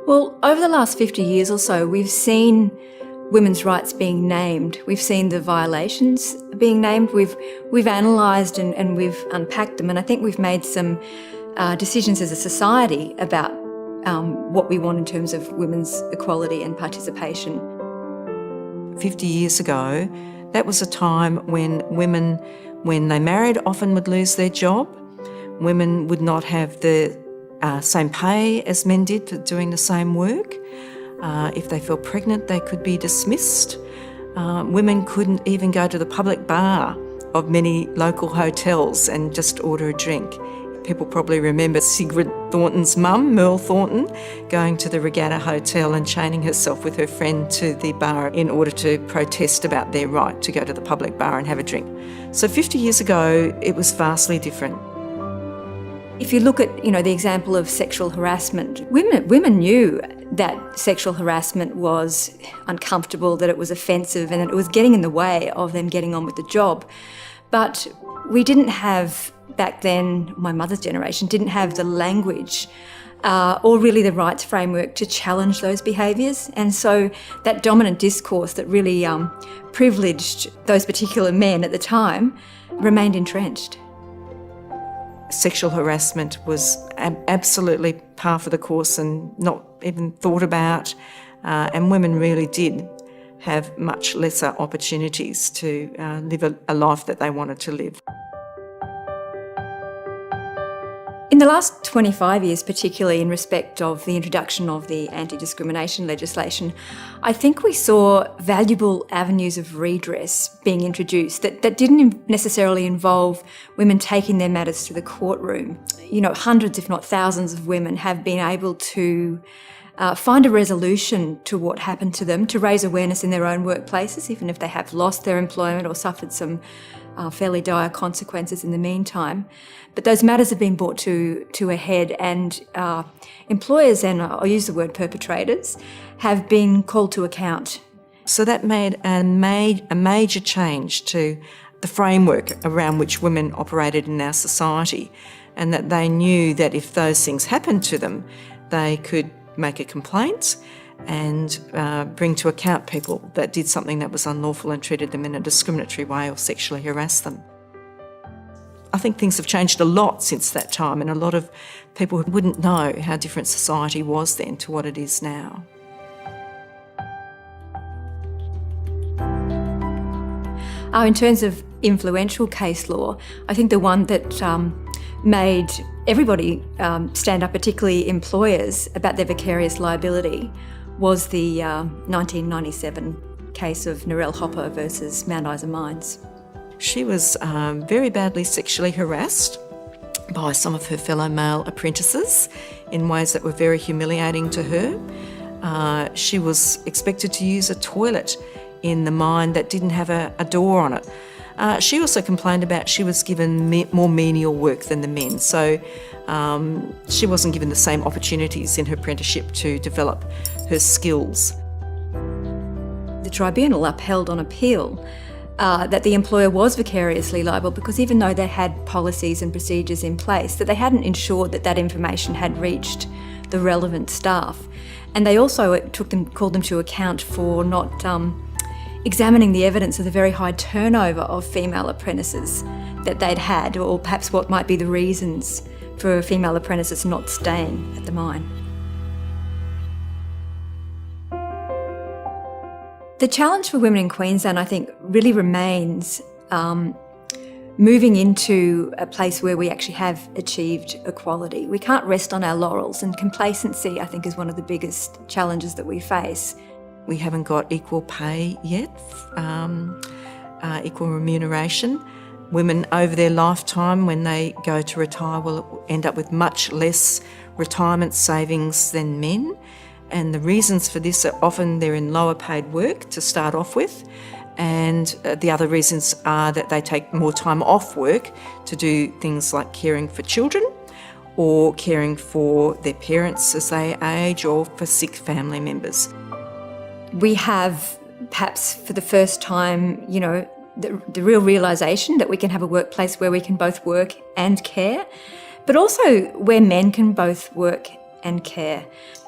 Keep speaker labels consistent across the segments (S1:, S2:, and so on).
S1: Well, over the last 50 years or so, we've seen women's rights being named. We've seen the violations being named. We've analysed and we've unpacked them, and I think we've made some decisions as a society about what we want in terms of women's equality and participation.
S2: 50 years ago, that was a time when women, when they married, often would lose their job. Women would not have the same pay as men did for doing the same work. If they fell pregnant, they could be dismissed. Women couldn't even go to the public bar of many local hotels and just order a drink. People probably remember Sigrid Thornton's mum, Merle Thornton, going to the Regatta Hotel and chaining herself with her friend to the bar in order to protest about their right to go to the public bar and have a drink. So 50 years ago, it was vastly different.
S1: If you look at, the example of sexual harassment, women knew that sexual harassment was uncomfortable, that it was offensive, and that it was getting in the way of them getting on with the job. But we didn't have, back then, my mother's generation, didn't have the language or really the rights framework to challenge those behaviours. And so that dominant discourse that really privileged those particular men at the time remained entrenched.
S2: Sexual harassment was absolutely par for the course and not even thought about, and women really did have much lesser opportunities to live a life that they wanted to live.
S1: In the last 25 years, particularly in respect of the introduction of the anti-discrimination legislation, I think we saw valuable avenues of redress being introduced that didn't necessarily involve women taking their matters to the courtroom. Hundreds, if not thousands of women have been able to find a resolution to what happened to them, to raise awareness in their own workplaces, even if they have lost their employment or suffered some fairly dire consequences in the meantime. But those matters have been brought to a head, and employers, and I'll use the word perpetrators, have been called to account.
S2: So that made a major change to the framework around which women operated in our society, and that they knew that if those things happened to them, they could make a complaint and bring to account people that did something that was unlawful and treated them in a discriminatory way or sexually harassed them. I think things have changed a lot since that time, and a lot of people wouldn't know how different society was then to what it is now.
S1: In terms of influential case law, I think the one that made everybody stand up, particularly employers, about their vicarious liability was the 1997 case of Neroli Holmes versus Mount Isa Mines.
S2: She was very badly sexually harassed by some of her fellow male apprentices in ways that were very humiliating to her. She was expected to use a toilet in the mine that didn't have a door on it. She also complained about she was given more menial work than the men, so she wasn't given the same opportunities in her apprenticeship to develop her skills.
S1: The tribunal upheld on appeal that the employer was vicariously liable because even though they had policies and procedures in place, that they hadn't ensured that that information had reached the relevant staff. And they also called them to account for not examining the evidence of the very high turnover of female apprentices that they'd had, or perhaps what might be the reasons for female apprentices not staying at the mine. The challenge for women in Queensland, I think, really remains moving into a place where we actually have achieved equality. We can't rest on our laurels, and complacency, I think, is one of the biggest challenges that we face.
S2: We haven't got equal pay yet, equal remuneration. Women over their lifetime, when they go to retire, will end up with much less retirement savings than men. And the reasons for this are often they're in lower paid work to start off with, and the other reasons are that they take more time off work to do things like caring for children or caring for their parents as they age or for sick family members.
S1: We have, perhaps for the first time, the real realisation that we can have a workplace where we can both work and care, but also where men can both work and care.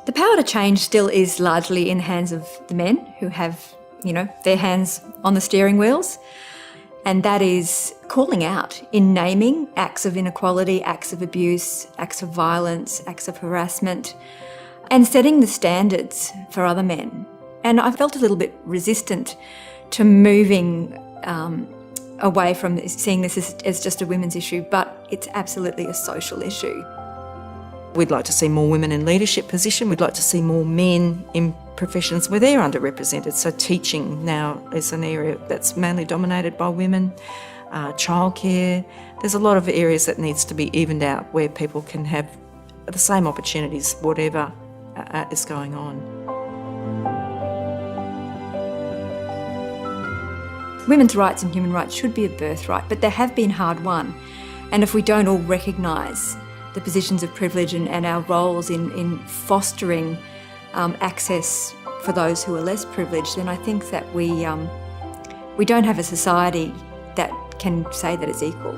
S1: The power to change still is largely in the hands of the men who have, their hands on the steering wheels. And that is calling out in naming acts of inequality, acts of abuse, acts of violence, acts of harassment, and setting the standards for other men. And I felt a little bit resistant to moving away from seeing this as just a women's issue, but it's absolutely a social issue.
S2: We'd like to see more women in leadership position. We'd like to see more men in professions where they're underrepresented. So teaching now is an area that's mainly dominated by women. Childcare. There's a lot of areas that needs to be evened out where people can have the same opportunities, whatever is going on.
S1: Women's rights and human rights should be a birthright, but they have been hard won. And if we don't all recognise the positions of privilege and our roles in fostering access for those who are less privileged, then I think that we don't have a society that can say that it's equal.